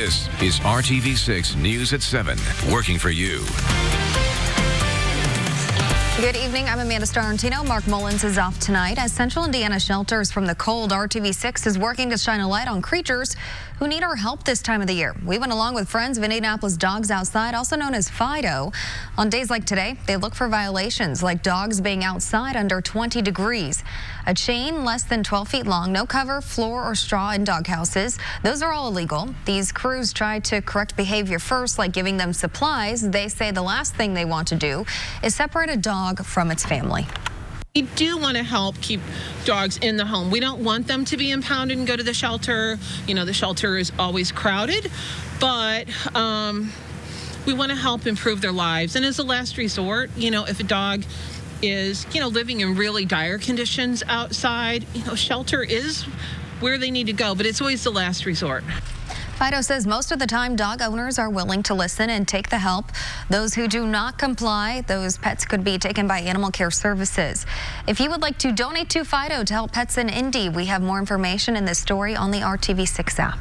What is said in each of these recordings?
This is RTV6 News at 7, working for you. Good evening. I'm Amanda Starantino. Mark Mullins is off tonight. As Central Indiana shelters from the cold, RTV6 is working to shine a light on creatures who need our help this time of the year. We went along with Friends of Indianapolis Dogs Outside, also known as FIDO. On days like today, they look for violations like dogs being outside under 20 degrees. A chain less than 12 feet long, no cover, floor, or straw in dog houses. Those are all illegal. These crews try to correct behavior first, like giving them supplies. They say the last thing they want to do is separate a dog from its family. We do want to help keep dogs in the home. We don't want them to be impounded and go to the shelter. You know, the shelter is always crowded, but we want to help improve their lives. And as a last resort, you know, if a dog is, living in really dire conditions outside, shelter is where they need to go, but it's always the last resort. FIDO says most of the time dog owners are willing to listen and take the help. Those who do not comply, those pets could be taken by Animal Care Services. If you would like to donate to FIDO to help pets in Indy, we have more information in this story on the RTV6 app.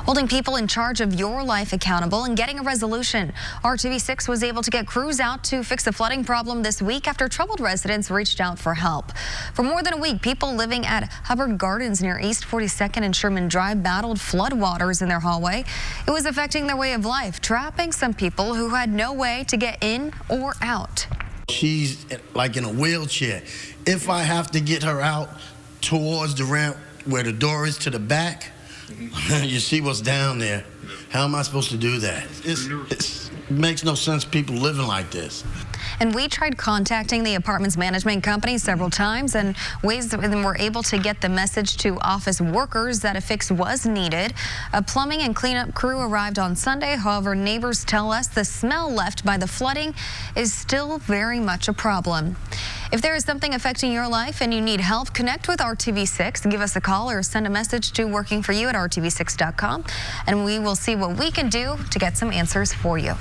Holding people in charge of your life accountable and getting a resolution. RTV6 was able to get crews out to fix the flooding problem this week after troubled residents reached out for help. For more than a week, people living at Hubbard Gardens near East 42nd and Sherman Drive battled floodwaters in their hallway. It was affecting their way of life, trapping some people who had no way to get in or out. She's like in a wheelchair. If I have to get her out towards the ramp where the door is to the back, you see what's down there. How am I supposed to do that? It makes no sense people living like this. And we tried contacting the apartment's management company several times and were able to get the message to office workers that a fix was needed. A plumbing and cleanup crew arrived on Sunday. However, neighbors tell us the smell left by the flooding is still very much a problem. If there is something affecting your life and you need help, connect with RTV6. Give us a call or send a message to workingforyou@rtv6.com, and we will see what we can do to get some answers for you.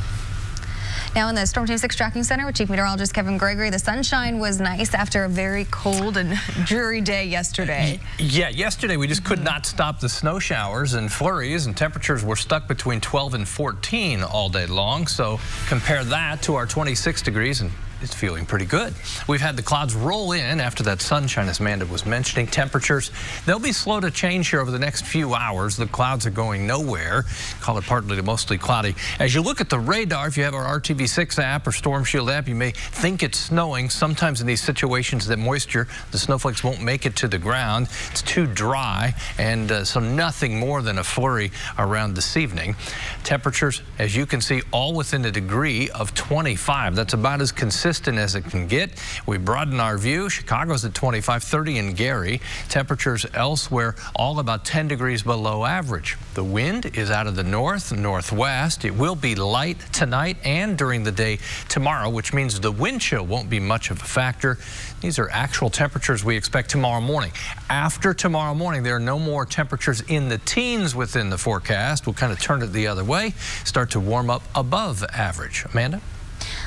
Now in the Storm Team 6 Tracking Center with Chief Meteorologist Kevin Gregory, the sunshine was nice after a very cold and dreary day yesterday. Yeah, yesterday we just could not stop the snow showers and flurries, and temperatures were stuck between 12 and 14 all day long. So compare that to our 26 degrees and it's feeling pretty good. We've had the clouds roll in after that sunshine, as Amanda was mentioning. Temperatures, they'll be slow to change here over the next few hours. The clouds are going nowhere. Call it partly to mostly cloudy. As you look at the radar, if you have our RTV6 app or Storm Shield app, you may think it's snowing. Sometimes in these situations, that moisture, the snowflakes won't make it to the ground. It's too dry, and so nothing more than a flurry around this evening. Temperatures, as you can see, all within a degree of 25. That's about as consistent as it can get. We broaden our view. Chicago's at 25, 30 in Gary. Temperatures elsewhere all about 10 degrees below average. The wind is out of the north and northwest. It will be light tonight and during the day tomorrow, which means the wind chill won't be much of a factor. These are actual temperatures we expect tomorrow morning. After tomorrow morning, there are no more temperatures in the teens within the forecast. We'll kind of turn it the other way, start to warm up above average. Amanda?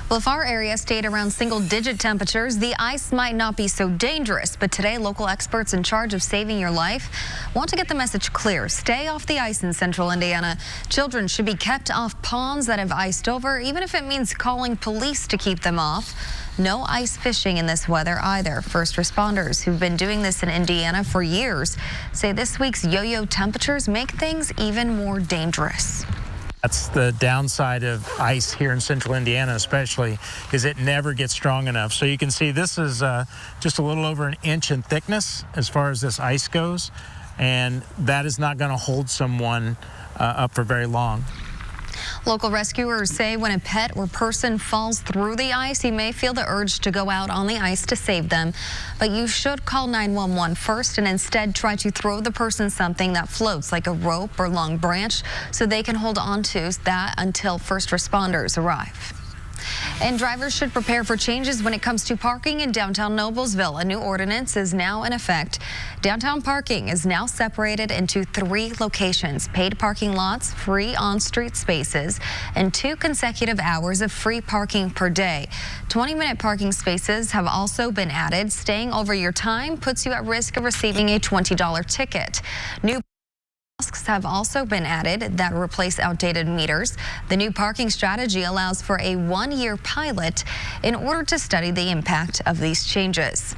Well, if our area stayed around single-digit temperatures, the ice might not be so dangerous. But today, local experts in charge of saving your life want to get the message clear. Stay off the ice in central Indiana. Children should be kept off ponds that have iced over, even if it means calling police to keep them off. No ice fishing in this weather either. First responders who've been doing this in Indiana for years say this week's yo-yo temperatures make things even more dangerous. That's the downside of ice here in central Indiana especially, is it never gets strong enough. So you can see this is just a little over an inch in thickness as far as this ice goes, and that is not going to hold someone up for very long. Local rescuers say when a pet or person falls through the ice, you may feel the urge to go out on the ice to save them. But you should call 911 first and instead try to throw the person something that floats, like a rope or long branch, so they can hold on to that until first responders arrive. And drivers should prepare for changes when it comes to parking in downtown Noblesville. A new ordinance is now in effect. Downtown parking is now separated into 3 locations: paid parking lots, free on-street spaces, and 2 consecutive hours of free parking per day. 20-minute parking spaces have also been added. Staying over your time puts you at risk of receiving a $20 ticket. New Kiosks have also been added that replace outdated meters. The new parking strategy allows for a one-year pilot in order to study the impact of these changes.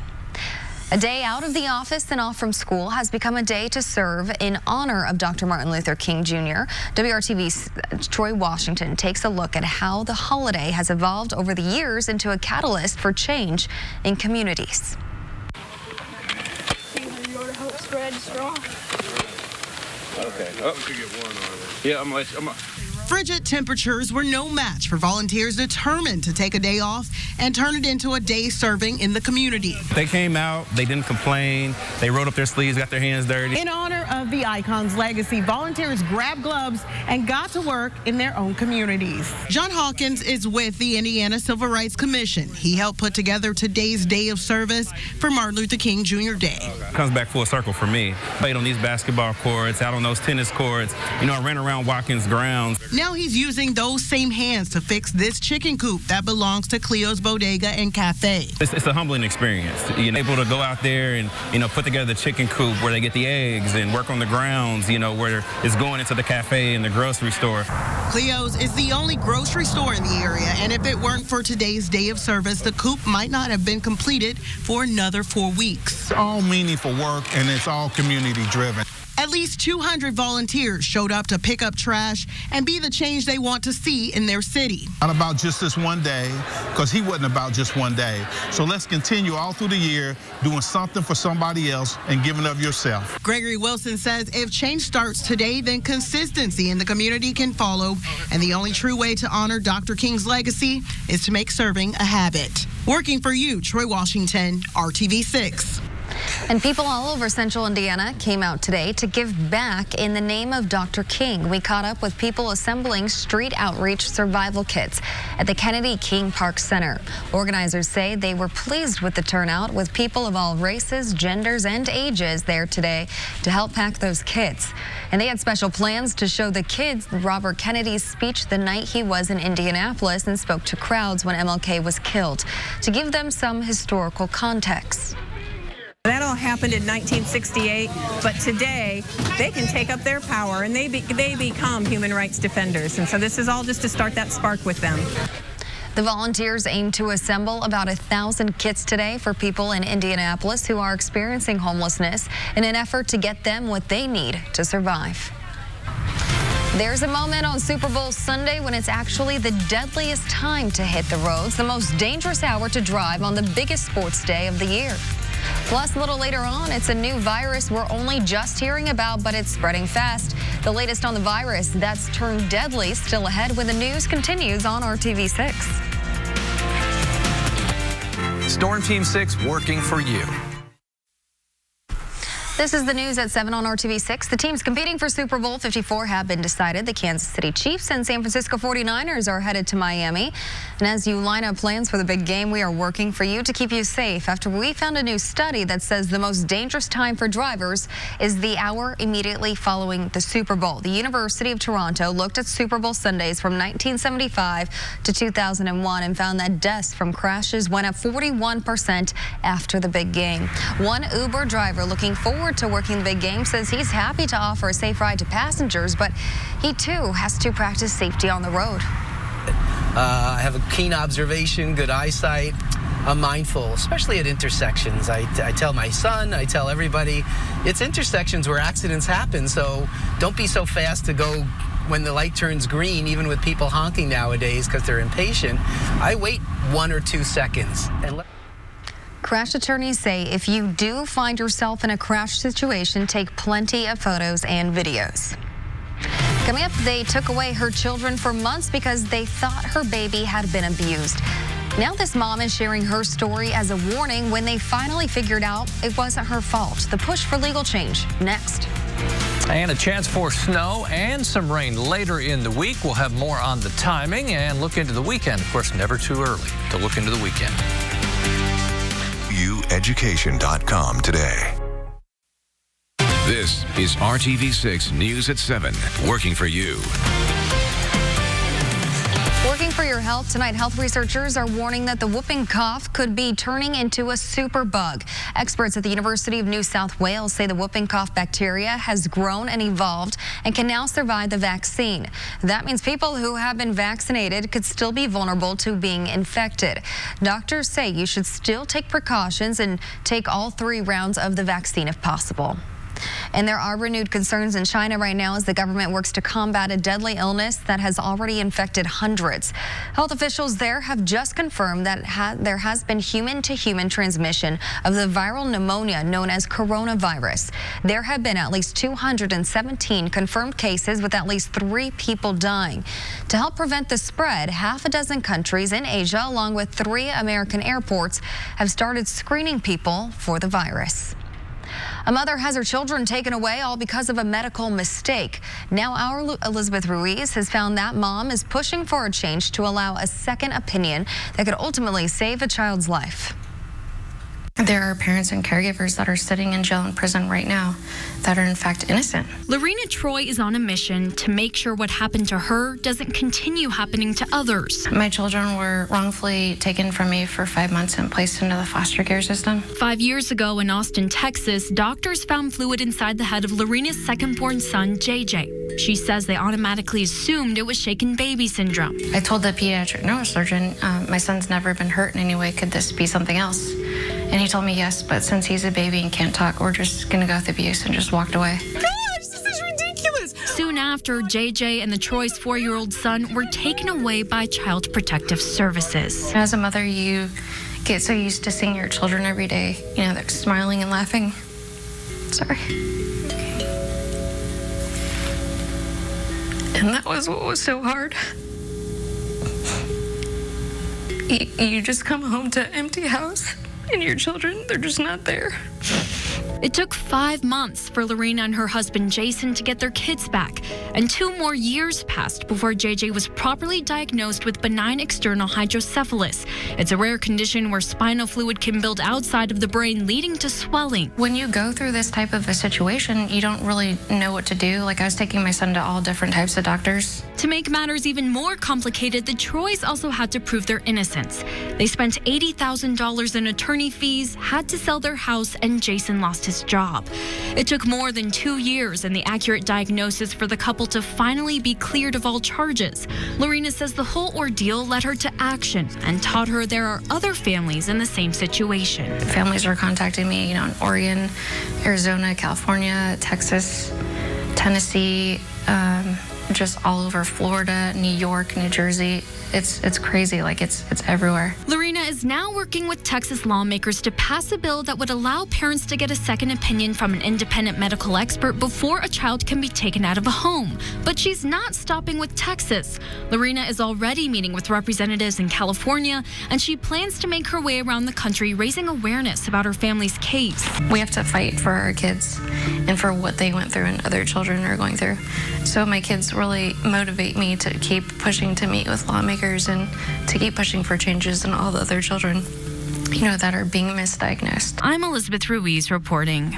A day out of the office and off from school has become a day to serve in honor of Dr. Martin Luther King Jr. WRTV's Troy Washington takes a look at how the holiday has evolved over the years into a catalyst for change in communities. Okay. Oh. Yeah, I'm Frigid temperatures were no match for volunteers determined to take a day off and turn it into a day serving in the community. They came out, they didn't complain, they rolled up their sleeves, got their hands dirty. In honor of the icon's legacy, volunteers grabbed gloves and got to work in their own communities. John Hawkins is with the Indiana Civil Rights Commission. He helped put together today's day of service for Martin Luther King Jr. Day. It comes back full circle for me. Played on these basketball courts, out on those tennis courts. You know, I ran around Watkins grounds. Now he's using those same hands to fix this chicken coop that belongs to Cleo's Bodega and Cafe. It's a humbling experience. You're able to go out there and, put together the chicken coop where they get the eggs and work on the grounds, where it's going into the cafe and the grocery store. Cleo's is the only grocery store in the area, and if it weren't for today's day of service, the coop might not have been completed for another 4 weeks. It's all meaningful work, and it's all community driven. At least 200 volunteers showed up to pick up trash and be the change they want to see in their city. Not about just this one day, because he wasn't about just one day. So let's continue all through the year doing something for somebody else and giving of yourself. Gregory Wilson says if change starts today, then consistency in the community can follow. And the only true way to honor Dr. King's legacy is to make serving a habit. Working for you, Troy Washington, RTV6. And people all over central Indiana came out today to give back in the name of Dr. King. We caught up with people assembling street outreach survival kits at the Kennedy King Park Center. Organizers say they were pleased with the turnout, with people of all races, genders, and ages there today to help pack those kits. And they had special plans to show the kids Robert Kennedy's speech the night he was in Indianapolis and spoke to crowds when MLK was killed, to give them some historical context. That all happened in 1968, but today they can take up their power and they become human rights defenders. And so this is all just to start that spark with them. The volunteers aim to assemble about 1,000 kits today for people in Indianapolis who are experiencing homelessness in an effort to get them what they need to survive. There's a moment on Super Bowl Sunday when it's actually the deadliest time to hit the roads, the most dangerous hour to drive on the biggest sports day of the year. Plus, a little later on, it's a new virus we're only just hearing about, but it's spreading fast. The latest on the virus that's turned deadly still ahead when the news continues on RTV6. Storm Team 6 working for you. This is the news at 7 on RTV6. The teams competing for Super Bowl 54 have been decided. The Kansas City Chiefs and San Francisco 49ers are headed to Miami. And as you line up plans for the big game, we are working for you to keep you safe after we found a new study that says the most dangerous time for drivers is the hour immediately following the Super Bowl. The University of Toronto looked at Super Bowl Sundays from 1975 to 2001 and found that deaths from crashes went up 41% after the big game. One Uber driver looking forward to working the big game says he's happy to offer a safe ride to passengers, but he too has to practice safety on the road. I have a keen observation, good eyesight. I'm mindful, especially at intersections. I tell my son, I tell everybody, it's intersections where accidents happen, so don't be so fast to go when the light turns green, even with people honking nowadays because they're impatient. I wait 1 or 2 seconds. Crash attorneys say if you do find yourself in a crash situation, take plenty of photos and videos. Coming up, they took away her children for months because they thought her baby had been abused. Now this mom is sharing her story as a warning when they finally figured out it wasn't her fault. The push for legal change next. And a chance for snow and some rain later in the week. We'll have more on the timing and look into the weekend. Of course, never too early to look into the weekend. education.com today. This is RTV6 News at 7, working for you. Working for your health tonight, health researchers are warning that the whooping cough could be turning into a superbug. Experts at the University of New South Wales say the whooping cough bacteria has grown and evolved and can now survive the vaccine. That means people who have been vaccinated could still be vulnerable to being infected. Doctors say you should still take precautions and take all 3 rounds of the vaccine if possible. And there are renewed concerns in China right now as the government works to combat a deadly illness that has already infected hundreds. Health officials there have just confirmed that there has been human-to-human transmission of the viral pneumonia known as coronavirus. There have been at least 217 confirmed cases with at least 3 people dying. To help prevent the spread, half a dozen countries in Asia, along with 3 American airports, have started screening people for the virus. A mother has her children taken away all because of a medical mistake. Now our Elizabeth Ruiz has found that mom is pushing for a change to allow a second opinion that could ultimately save a child's life. There are parents and caregivers that are sitting in jail and prison right now that are in fact innocent. Lorena Troy is on a mission to make sure what happened to her doesn't continue happening to others. My children were wrongfully taken from me for 5 months and placed into the foster care system. 5 years ago in Austin, Texas, doctors found fluid inside the head of Lorena's second-born son, JJ. She says they automatically assumed it was shaken baby syndrome. I told the pediatric neurosurgeon, my son's never been hurt in any way. Could this be something else? And he told me yes, but since he's a baby and can't talk, we're just going to go with abuse, and just walked away. Gosh, this is ridiculous. Soon after, JJ and the Troy's 4-year-old son were taken away by Child Protective Services. As a mother, you get so used to seeing your children every day. You know, they're smiling and laughing. Sorry. And that was what was so hard. You just come home to an empty house, and your children, they're just not there. It took 5 months for Lorena and her husband Jason to get their kids back, and 2 more years passed before JJ was properly diagnosed with benign external hydrocephalus. It's a rare condition where spinal fluid can build outside of the brain, leading to swelling. When you go through this type of a situation, you don't really know what to do. Like, I was taking my son to all different types of doctors. To make matters even more complicated, the Troys also had to prove their innocence. They spent $80,000 in attorney fees, had to sell their house, and Jason lost his job. It took more than 2 years and the accurate diagnosis for the couple to finally be cleared of all charges. Lorena says the whole ordeal led her to action and taught her there are other families in the same situation. Families are contacting me, in Oregon, Arizona, California, Texas, Tennessee, just all over Florida, New York, New Jersey. It's crazy, like it's everywhere. Lorena is now working with Texas lawmakers to pass a bill that would allow parents to get a second opinion from an independent medical expert before a child can be taken out of a home. But she's not stopping with Texas. Lorena is already meeting with representatives in California, and she plans to make her way around the country raising awareness about her family's case. We have to fight for our kids and for what they went through and other children are going through. So my kids really motivate me to keep pushing to meet with lawmakers and to keep pushing for changes in all the other children, that are being misdiagnosed. I'm Elizabeth Ruiz reporting.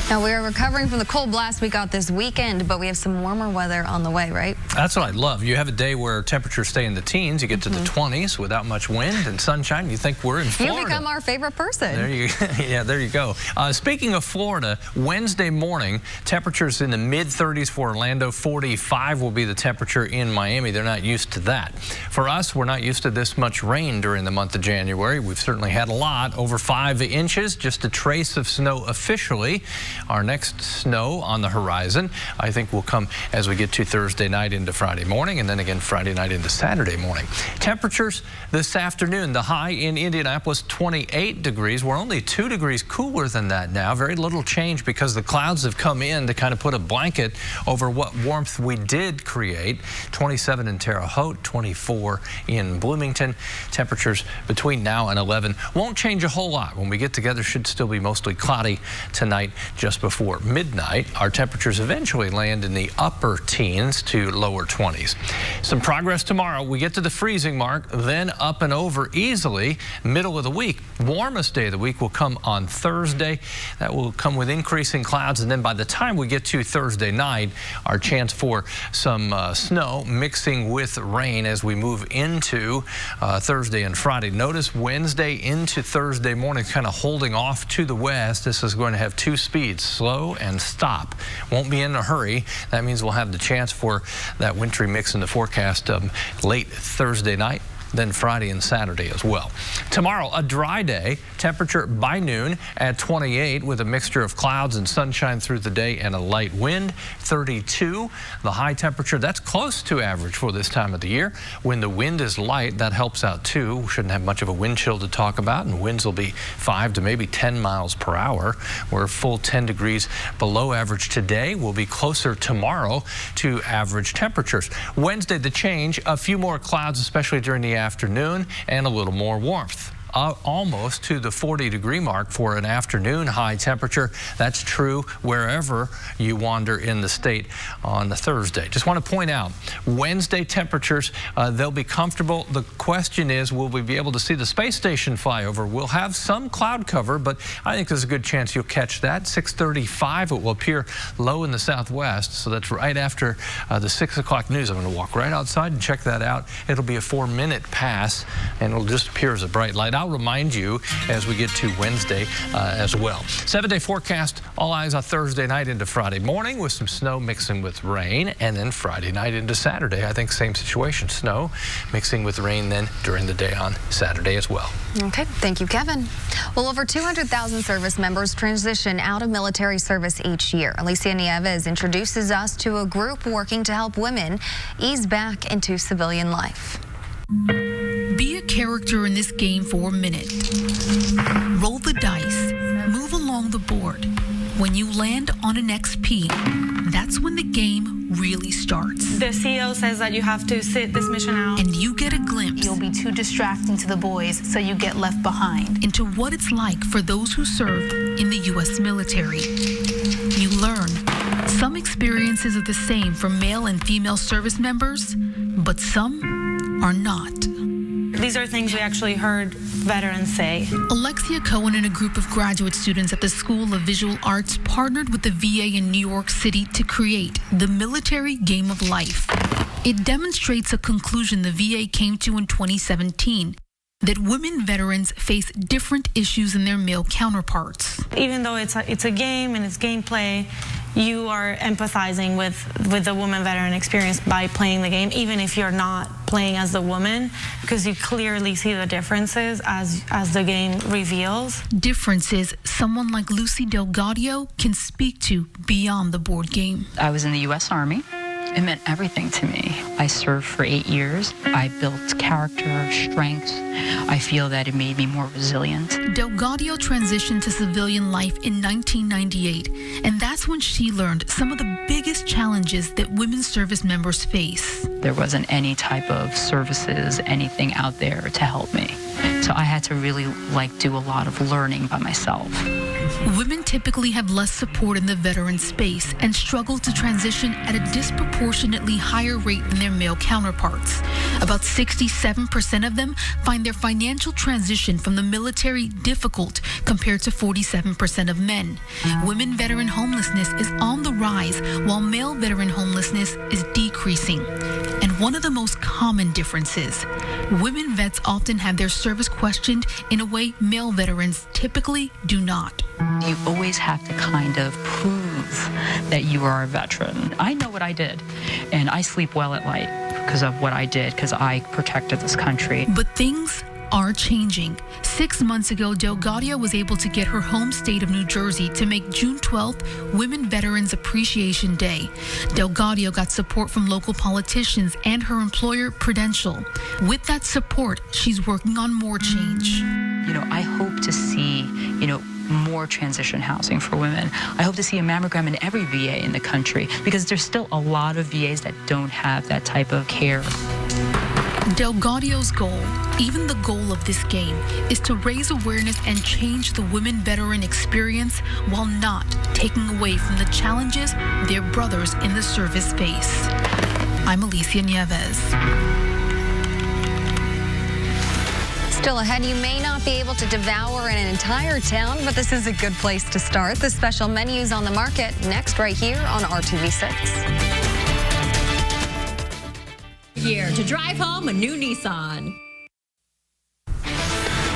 Now, we are recovering from the cold blast we got this weekend, but we have some warmer weather on the way, right? That's what I love. You have a day where temperatures stay in the teens. You get to the 20s without much wind and sunshine. You think we're in Florida. You become our favorite person. There you go. Speaking of Florida, Wednesday morning, temperatures in the mid-30s for Orlando. 45 will be the temperature in Miami. They're not used to that. For us, we're not used to this much rain during the month of January. We've certainly had a lot, over 5 inches, just a trace of snow officially. Our next snow on the horizon, I think, will come as we get to Thursday night into Friday morning, and then again Friday night into Saturday morning. Temperatures this afternoon, the high in Indianapolis, 28 degrees. We're only 2 degrees cooler than that now. Very little change because the clouds have come in to kind of put a blanket over what warmth we did create. 27 in Terre Haute, 24 in Bloomington. Temperatures between now and 11 won't change a whole lot. When we get together, should still be mostly cloudy tonight. just before midnight. Our temperatures eventually land in the upper teens to lower 20s. Some progress tomorrow. We get to the freezing mark, then up and over easily middle of the week. Warmest day of the week will come on Thursday. That will come with increasing clouds, and then by the time we get to Thursday night, our chance for some snow mixing with rain as we move into Thursday and Friday. Notice Wednesday into Thursday morning kind of holding off to the west. This is going to have two speeds, slow and stop. Won't be in a hurry. That means we'll have the chance for that wintry mix in the forecast late Thursday night, then Friday and Saturday as well. Tomorrow, a dry day, temperature by noon at 28 with a mixture of clouds and sunshine through the day and a light wind. 32, the high temperature, that's close to average for this time of the year. When the wind is light, that helps out too. We shouldn't have much of a wind chill to talk about, and winds will be 5 to maybe 10 miles per hour. We're a full 10 degrees below average today. We'll be closer tomorrow to average temperatures. Wednesday, the change, a few more clouds, especially during the afternoon, and a little more warmth. Almost to the 40-degree mark for an afternoon high temperature. That's true wherever you wander in the state on the Thursday. Just want to point out, Wednesday temperatures, they'll be comfortable. The question is, will we be able to see the space station fly over? We'll have some cloud cover, but I think there's a good chance you'll catch that. 6:35, it will appear low in the southwest, so that's right after the 6 o'clock news. I'm going to walk right outside and check that out. It'll be a 4-minute pass, and it'll just appear as a bright light. I'll remind you as we get to Wednesday as well. 7-day forecast, all eyes on Thursday night into Friday morning with some snow mixing with rain, and then Friday night into Saturday. I think same situation, snow mixing with rain then during the day on Saturday as well. Okay, thank you, Kevin. Well, over 200,000 service members transition out of military service each year. Alicia Nieves introduces us to a group working to help women ease back into civilian life. Be a character in this game for a minute. Roll the dice. Move along the board. When you land on an XP, that's when the game really starts. The CEO says that you have to sit this mission out. And you get a glimpse. You'll be too distracting to the boys, so you get left behind. Into what it's like for those who serve in the U.S. military. You learn some experiences are the same for male and female service members, but some are not. These are things we actually heard veterans say. Alexia Cohen and a group of graduate students at the School of Visual Arts partnered with the VA in New York City to create the Military Game of Life. It demonstrates a conclusion the VA came to in 2017, that women veterans face different issues than their male counterparts. Even though it's a game and it's gameplay, you are empathizing with the woman veteran experience by playing the game, even if you're not playing as the woman, because you clearly see the differences as the game reveals. Differences someone like Lucy Delgadio can speak to beyond the board game. I was in the U.S. Army. It meant everything to me. I served for 8 years. I built character, strength. I feel that it made me more resilient. Delgadio transitioned to civilian life in 1998, and that's when she learned some of the biggest challenges that women service members face. There wasn't any type of services, anything out there to help me. So I had to really do a lot of learning by myself. Women typically have less support in the veteran space and struggle to transition at a disproportionately higher rate than their male counterparts. About 67% of them find their financial transition from the military difficult compared to 47% of men. Women veteran homelessness is on the rise while male veteran homelessness is decreasing. And one of the most common differences, women vets often have their service questioned in a way male veterans typically do not. You always have to kind of prove that you are a veteran. I know what I did, and I sleep well at night because of what I did, because I protected this country. But things are changing. 6 months ago, Delgadio was able to get her home state of New Jersey to make June 12th Women Veterans Appreciation Day. Delgadio got support from local politicians and her employer, Parental. With that support, she's working on more change. I hope to see, more transition housing for women. I hope to see a mammogram in every VA in the country, because there's still a lot of VAs that don't have that type of care. Delgadio's goal, even the goal of this game, is to raise awareness and change the women veteran experience while not taking away from the challenges their brothers in the service face. I'm Alicia Nieves. Still ahead, you may not be able to devour an entire town, but this is a good place to start. The special menus on the market next right here on RTV6. Year to drive home a new Nissan.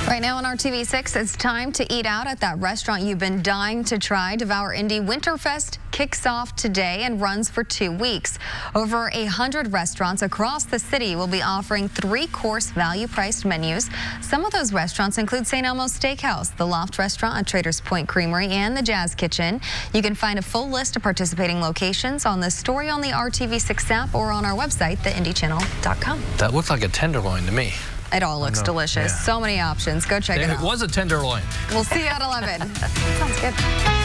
Right now on RTV6, it's time to eat out at that restaurant you've been dying to try. Devour Indy Winterfest kicks off today and runs for 2 weeks. Over 100 restaurants across the city will be offering 3-course value-priced menus. Some of those restaurants include St. Elmo's Steakhouse, the Loft Restaurant, Traders Point Creamery, and the Jazz Kitchen. You can find a full list of participating locations on the story on the RTV6 app or on our website, theindychannel.com. That looked like a tenderloin to me. It all looks delicious. Yeah. So many options. Go check it out. It was a tenderloin. We'll see you at 11. Sounds good.